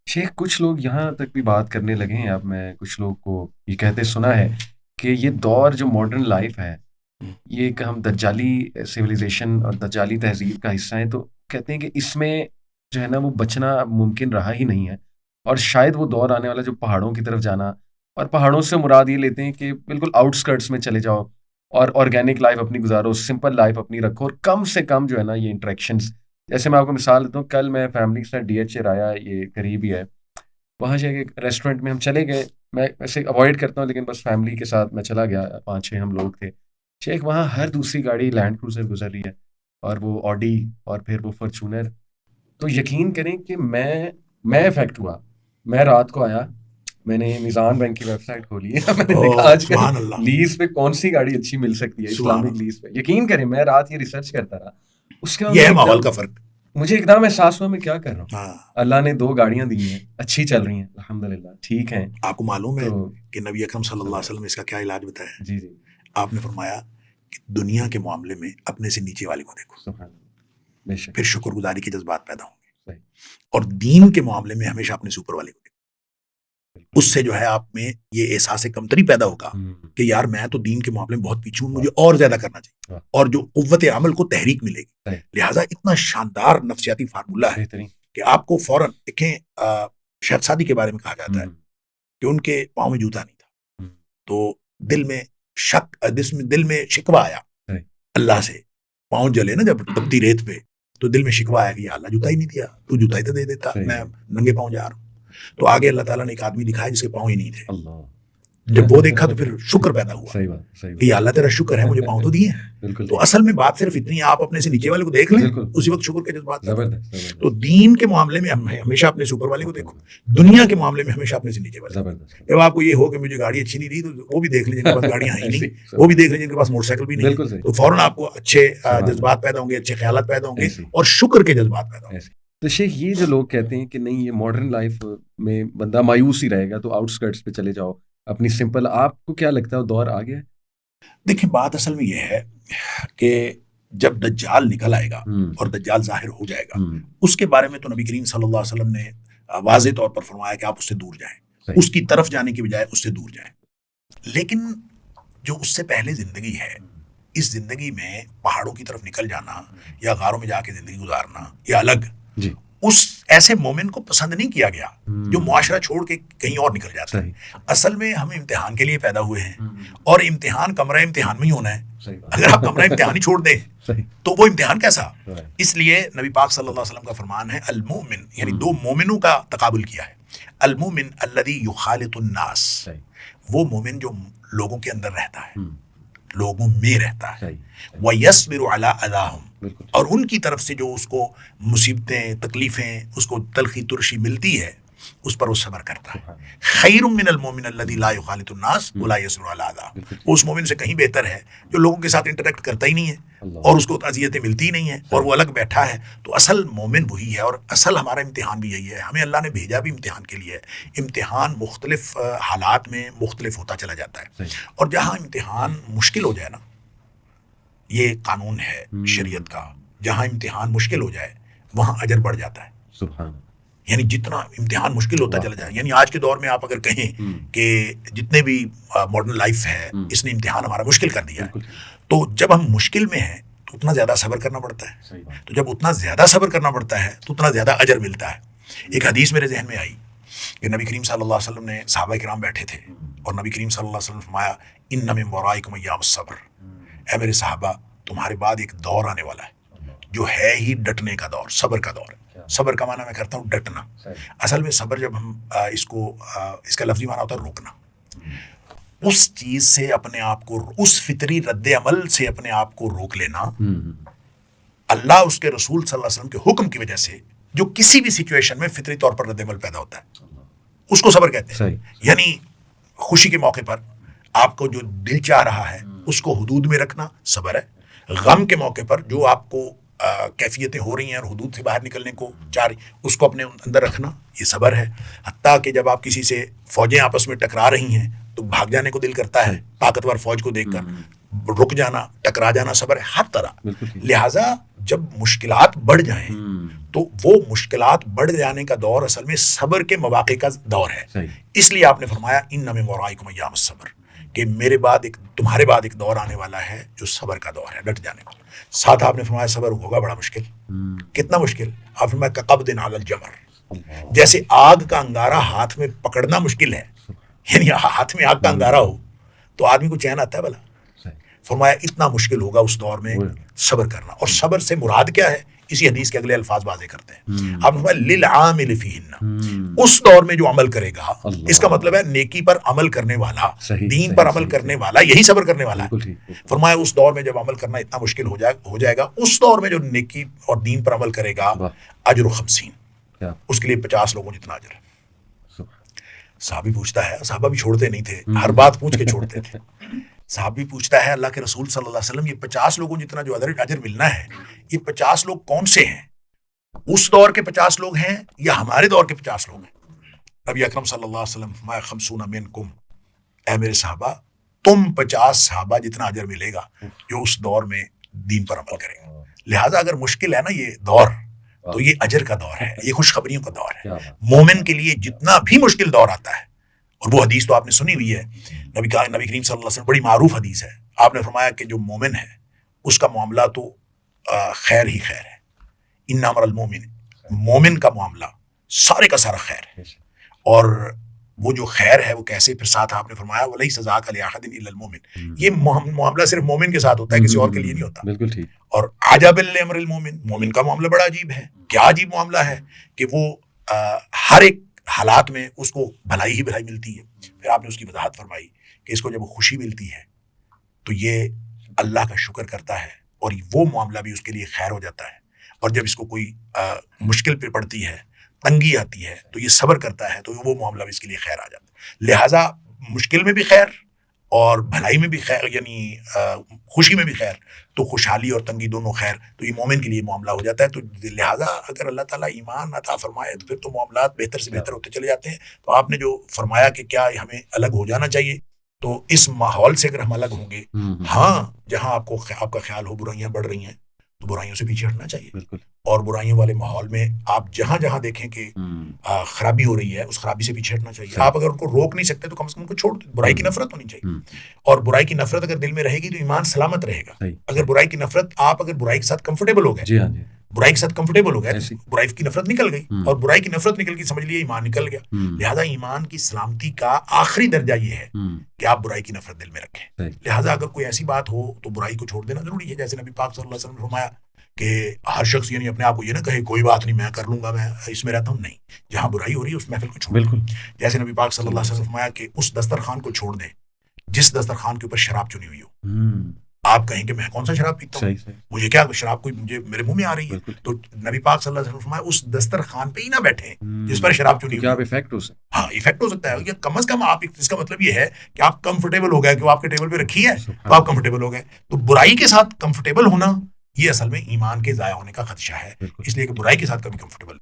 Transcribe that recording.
شیخ کچھ لوگ یہاں تک بھی بات کرنے لگے ہیں، اب میں کچھ لوگ کو یہ کہتے سنا ہے کہ یہ دور جو ماڈرن لائف ہے، یہ ایک ہم دجالی سویلائزیشن اور دجالی تہذیب کا حصہ ہیں، تو کہتے ہیں کہ اس میں جو ہے نا وہ بچنا اب ممکن رہا ہی نہیں ہے، اور شاید وہ دور آنے والا جو پہاڑوں کی طرف جانا، اور پہاڑوں سے مراد یہ لیتے ہیں کہ بالکل آؤٹ اسکرٹس میں چلے جاؤ اور آرگینک لائف اپنی گزارو، سمپل لائف اپنی رکھو، اور کم سے کم جو ہے نا یہ انٹریکشنز. جیسے میں آپ کو مثال دیتا ہوں، کل میں فیملی کے ساتھ ڈی ایچ اے آیا، یہ قریب ہی ہے، وہاں جا کے ایک ریسٹورینٹ میں ہم چلے گئے. میں ویسے اوائڈ کرتا ہوں لیکن بس فیملی کے ساتھ میں چلا گیا، 5-6 ہم لوگ تھے. شیخ وہاں ہر دوسری گاڑی لینڈ کروزر گزر رہی ہے، اور وہ آڈی، اور پھر وہ فارچونر. تو یقین کریں کہ میں افیکٹ ہوا. میں رات کو آیا، میں نے میزان بینک کی ویب سائٹ کھولی ہے، میں نے دیکھا آج کل لیز پہ کون سی گاڑی اچھی مل سکتی ہے اسلامک لیز پہ. یقین کریں میں رات یہ ریسرچ کرتا رہا. اس کے یہ ہے ماحول کا فرق. مجھے ایک دم احساس ہوا میں کیا کر رہا ہوں. اللہ نے 2 گاڑیاں دی ہیں، اچھی چل رہی ہیں الحمدللہ، ٹھیک ہیں. آپ کو معلوم ہے کہ نبی اکرم صلی اللہ علیہ وسلم نے اس کا کیا علاج بتایا؟ جی آپ نے فرمایا کہ دنیا کے معاملے میں اپنے سے نیچے والے کو دیکھو، پھر شکر گزاری کے جذبات پیدا ہوں گے، اور دین کے معاملے میں ہمیشہ اپنے سے اوپر والے کو دیکھو. اس سے جو ہے آپ میں یہ احساس کمتری پیدا ہوگا کہ یار میں تو دین کے معاملے میں بہت پیچھے ہوں، مجھے اور زیادہ کرنا چاہیے، اور جو قوت عمل کو تحریک ملے گی. لہٰذا اتنا شاندار نفسیاتی فارمولہ ہے کہ آپ کو فوراً دیکھیں. شہد سادی کے بارے میں کہا جاتا ہے کہ ان کے پاؤں میں جوتا نہیں تھا، تو دل میں شکوہ آیا اللہ سے. پاؤں جلے نا جب تپتی ریت پہ، تو دل میں شکوہ آیا کہ اللہ جوتا ہی نہیں دیا، تو جوتا ہی تو دے دیتا، میں ننگے پاؤں جا رہا ہوں. تو آگے اللہ تعالیٰ نے ایک آدمی دکھایا جس کے پاؤں ہی نہیں تھے. جب وہ دیکھا تو پھر شکر پیدا ہوا کہ اللہ تیرا شکر ہے مجھے پاؤں تو دیے ہیں. تو اصل میں بات صرف اتنی ہے، آپ اپنے سے نیچے والے کو دیکھ لیں، اسی وقت شکر کے جذبات. تو دین کے معاملے میں ہمیشہ اپنے سے اوپر والے کو دیکھو، دنیا کے معاملے میں ہمیشہ اپنے سے نیچے والے. جب آپ کو یہ ہو کہ مجھے گاڑی اچھی نہیں دی، تو وہ بھی دیکھ لیں جن کے پاس گاڑیاں ہیں نہیں، وہ بھی دیکھ لیں جن کے پاس موٹر سائیکل بھی نہیں، تو فوراً آپ کو اچھے جذبات پیدا ہوں گے، اچھے خیالات پیدا ہوں گے، اور شکر کے جذبات پیدا ہوں گے. تو شیخ یہ جو لوگ کہتے ہیں کہ نہیں یہ ماڈرن لائف میں بندہ مایوس ہی رہے گا، تو آؤٹ اسکرٹس پہ چلے جاؤ اپنی سمپل، آپ کو کیا لگتا ہے وہ دور آ گیا ہے؟ دیکھیں بات اصل میں یہ ہے کہ جب دجال نکل آئے گا اور دجال ظاہر ہو جائے گا، اس کے بارے میں تو نبی کریم صلی اللہ علیہ وسلم نے واضح طور پر فرمایا کہ آپ اس سے دور جائیں، اس کی طرف جانے کی بجائے اس سے دور جائیں. لیکن جو اس سے پہلے زندگی ہے، اس زندگی میں پہاڑوں کی طرف نکل جانا یا غاروں میں جا کے زندگی گزارنا یا الگ، اس ایسے مومن کو پسند نہیں کیا گیا جو معاشرہ چھوڑ کے کہیں اور نکل جاتا ہے. اصل میں ہم امتحان کے لیے پیدا ہوئے ہیں، اور امتحان کمرہ امتحان میں ہی ہونا ہے. اگر آپ کمرہ امتحان ہی چھوڑ دیں تو وہ امتحان کیسا؟ اس لیے نبی پاک صلی اللہ علیہ وسلم کا فرمان ہے المومن، یعنی 2 مومنوں کا تقابل کیا ہے. المومن الذی یخالط الناس، وہ مومن جو لوگوں کے اندر رہتا ہے، لوگوں میں رہتا ہے. وَيَصْبِرُ عَلَىٰ أَذَاهُمْ، اور ان کی طرف سے جو اس کو مصیبتیں تکلیفیں، اس کو تلخی ترشی ملتی ہے، اس پر وہ صبر کرتا ہے. خَيْرٌ مِّنَ الْمُؤْمِنِ الَّذِي لَا يُخَالِطُ النَّاسَ وَلَا يَصْبِرُ عَلَىٰ أَذَاهُمْ. وہ اس مومن سے کہیں بہتر ہے جو لوگوں کے ساتھ انٹریکٹ کرتا ہی نہیں ہے اور اس کو اذیتیں ملتی نہیں ہیں اور وہ الگ بیٹھا ہے. تو اصل مومن وہی ہے، اور اصل ہمارا امتحان بھی یہی ہے. ہمیں اللہ نے بھیجا بھی امتحان کے لیے. امتحان مختلف حالات میں مختلف ہوتا چلا جاتا ہے، اور جہاں امتحان مشکل ہو جائے نا، یہ قانون ہے شریعت کا، جہاں امتحان مشکل ہو جائے وہاں اجر بڑھ جاتا ہے. سبحان. یعنی جتنا امتحان مشکل ہوتا چلا جائے، یعنی آج کے دور میں آپ اگر کہیں کہ جتنے بھی ماڈرن لائف ہے اس نے امتحان ہمارا مشکل کر دیا ہے، تو جب ہم مشکل میں ہیں تو اتنا زیادہ صبر کرنا پڑتا ہے. تو جب اتنا زیادہ صبر کرنا پڑتا ہے تو اتنا زیادہ اجر ملتا ہے. ایک حدیث میرے ذہن میں آئی کہ نبی کریم صلی اللہ علیہ وسلم نے صحابہ کرام بیٹھے تھے، اور نبی کریم صلی اللہ علیہ وسلم نے فرمایا ان من ورائکم ایام الصبر، اے میرے صحابہ تمہارے بعد ایک دور آنے والا ہے جو ہے ہی ڈٹنے کا دور، صبر کا دور ہے. صبر کا معنی میں کرتا ہوں ڈٹنا. اصل میں صبر جب ہم اس کا لفظی معنی ہوتا ہے روکنا. اس چیز سے اپنے آپ کو، اس فطری رد عمل سے اپنے آپ کو روک لینا. اللہ اس کے رسول صلی اللہ علیہ وسلم کے حکم کی وجہ سے جو کسی بھی سچویشن میں فطری طور پر رد عمل پیدا ہوتا ہے اس کو صبر کہتے ہیں. یعنی خوشی کے موقع پر آپ کو جو دل چاہ رہا ہے اس کو حدود میں رکھنا صبر ہے. غم کے موقع پر جو آپ کو کیفیتیں ہو رہی ہیں اور حدود سے باہر نکلنے کو چاہ رہی، اس کو اپنے اندر رکھنا، یہ صبر ہے. حتیٰ کہ جب آپ کسی سے فوجیں آپس میں ٹکرا رہی ہیں تو بھاگ جانے کو دل کرتا ہے طاقتور فوج کو دیکھ کر، رک جانا، ٹکرا جانا صبر ہے، ہر طرح. لہٰذا جب مشکلات بڑھ جائیں تو وہ مشکلات بڑھ جانے کا دور اصل میں صبر کے مواقع کا دور ہے. اس لیے آپ نے فرمایا ان من ورائکم ایام الصبر، کہ میرے بعد تمہارے بعد ایک دور آنے والا ہے جو صبر کا دور ہے، ڈٹ جانے والا. ساتھ آپ نے فرمایا صبر ہوگا بڑا مشکل. کتنا مشکل؟ آپ فرمایا کقبض علی الجمر، جیسے آگ کا انگارہ ہاتھ میں پکڑنا مشکل ہے، یعنی ہاتھ میں آگ کا انگارہ ہو تو آدمی کو چین آتا ہے بھلا. فرمایا اتنا مشکل ہوگا اس دور میں صبر کرنا. اور صبر سے مراد کیا ہے؟ اسی حدیث کے اگلے الفاظ واضح کرتے ہیں. آپ نے فرمایا للعامل فیہن، اس دور میں جو عمل کرے گا. اس کا مطلب ہے نیکی پر عمل کرنے والا، دین پر عمل کرنے والا، یہی صبر کرنے والا ہے. فرمایا اس دور میں جب عمل کرنا اتنا مشکل ہو جائے گا، اس دور میں جو نیکی اور دین پر عمل کرے گا اجر 50، اس کے لیے 50 لوگوں جتنا اجر ہے. صحابی پوچھتا ہے، صحابہ بھی چھوڑتے نہیں تھے، ہر بات پوچھ کے چھوڑتے تھے. صحابی پوچھتا ہے اللہ کے رسول صلی اللہ علیہ وسلم، یہ 50 لوگوں جتنا جو اجر ملنا ہے، یہ 50 لوگ کون سے ہیں؟ اس دور کے 50 لوگ ہیں یا ہمارے دور کے 50 لوگ ہیں؟ نبی اکرم صلی اللہ علیہ وسلم فرمایا 50 منکم، اے میرے صحابہ تم 50 صحابہ جتنا اجر ملے گا جو اس دور میں دین پر عمل کریں گے. لہٰذا اگر مشکل ہے نا یہ دور، تو یہ اجر کا دور ہے، یہ خوشخبریوں کا دور ہے. مومن کے لیے جتنا بھی مشکل دور آتا ہے، اور وہ حدیث تو آپ نے سنی ہوئی ہے، نبی کریم صلی اللہ علیہ وسلم، بڑی معروف حدیث ہے. آپ نے فرمایا کہ جو مومن ہے اس کا معاملہ تو خیر ہی خیر ہے. انما امر المومن، مومن کا معاملہ سارے کا سارا خیر ہے. اور وہ جو خیر ہے وہ کیسے؟ پھر ساتھ آپ نے فرمایا ولیس ذاک لأحد الا المؤمن، یہ معاملہ صرف مومن کے ساتھ ہوتا ہے، کسی اور کے لیے نہیں ہوتا. بالکل ٹھیک. اور عجب لامر المؤمن، مومن کا معاملہ بڑا عجیب ہے. کیا عجیب معاملہ ہے کہ وہ ہر ایک حالات میں اس کو بھلائی ہی بھلائی ملتی ہے. پھر آپ نے اس کی وضاحت فرمائی کہ اس کو جب خوشی ملتی ہے تو یہ اللہ کا شکر کرتا ہے اور وہ معاملہ بھی اس کے لیے خیر ہو جاتا ہے. اور جب اس کو کوئی مشکل پہ پڑتی ہے، تنگی آتی ہے، تو یہ صبر کرتا ہے، تو وہ معاملہ بھی اس کے لیے خیر آ جاتا ہے. لہٰذا مشکل میں بھی خیر اور بھلائی میں بھی خیر، یعنی خوشی میں بھی خیر، تو خوشحالی اور تنگی دونوں خیر، تو یہ مومن کے لیے معاملہ ہو جاتا ہے. تو لہٰذا اگر اللہ تعالیٰ ایمان عطا فرمائے تو پھر تو معاملات بہتر سے بہتر ہوتے چلے جاتے ہیں. تو آپ نے جو فرمایا کہ کیا ہمیں الگ ہو جانا چاہیے، تو اس ماحول سے اگر ہم الگ ہوں گے، ہاں جہاں آپ کا خیال ہو برائیاں بڑھ رہی ہیں تو برائیوں سے پیچھے ہٹنا چاہیے. اور برائیوں والے ماحول میں آپ جہاں جہاں دیکھیں کہ خرابی ہو رہی ہے، اس خرابی سے پیچھے ہٹنا چاہیے. آپ اگر ان کو روک نہیں سکتے تو کم سے کم ان کو چھوڑ دیں. برائی کی نفرت ہونی چاہیے، اور برائی کی نفرت اگر دل میں رہے گی تو ایمان سلامت رہے گا. اگر برائی کی نفرت، آپ اگر برائی کے ساتھ کمفرٹیبل ہو گئے، برائی کے ساتھ کمفرٹیبل ہو گئے، برائی کی نفرت نکل گئی، اور برائی کی نفرت نکل گئی، سمجھ لیے ایمان نکل گیا. لہذا ایمان کی سلامتی کا آخری درجہ یہ ہے کہ آپ برائی کی نفرت دل میں رکھیں. لہذا اگر کوئی ایسی بات ہو تو برائی کو چھوڑ دینا ضروری ہے. جیسے نبی پاک صلی اللہ علیہ وسلم نے فرمایا کہ ہر شخص یعنی اپنے آپ کو یہ نہ کہے کوئی بات نہیں میں کر لوں گا، میں اس میں رہتا ہوں. نہیں، جہاں برائی ہو رہی ہے اس محفل کو چھوڑ. بالکل. جیسے نبی پاک صلی اللہ علیہ وسلم نے فرمایا کہ اس دسترخوان کو چھوڑ دیں جس دسترخوان کے اوپر شراب چنی ہوئی ہو. آپ کہیں کہ میں کون سا شراب پیتا ہوں، مجھے کیا شراب کوئی مجھے میرے منہ میں آ رہی ہے. تو نبی پاک صلی اللہ علیہ وسلم نے فرمایا اس دسترخوان پہ ہی نہ بیٹھیں جس پر شراب چنی ہوئی. ہاں ایفیکٹ ہو سکتا ہے. یہ کم از کم آپ، اس کا مطلب یہ ہے کہ آپ کمفرٹیبل ہو گئے، کہ وہ آپ کے ٹیبل پہ رکھی ہے تو آپ کمفرٹیبل ہو گئے. تو برائی کے ساتھ کمفرٹیبل ہونا یہ اصل میں ایمان کے ضائع ہونے کا خدشہ ہے، اس لیے کہ برائی کے ساتھ کبھی کمفرٹیبل